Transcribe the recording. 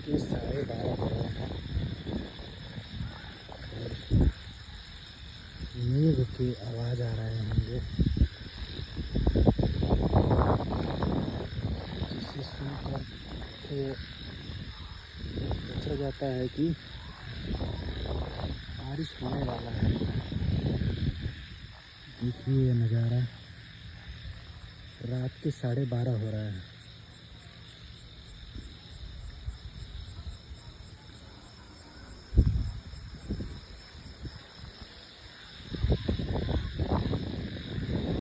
के 12:30 हो रहे हैं। मेघ की आवाज़ आ रहे होंगे, जिसे सुनकर तो सोचा जाता है कि बारिश होने वाला है। देखिए ये नज़ारा, रात के 12:30 हो रहा है।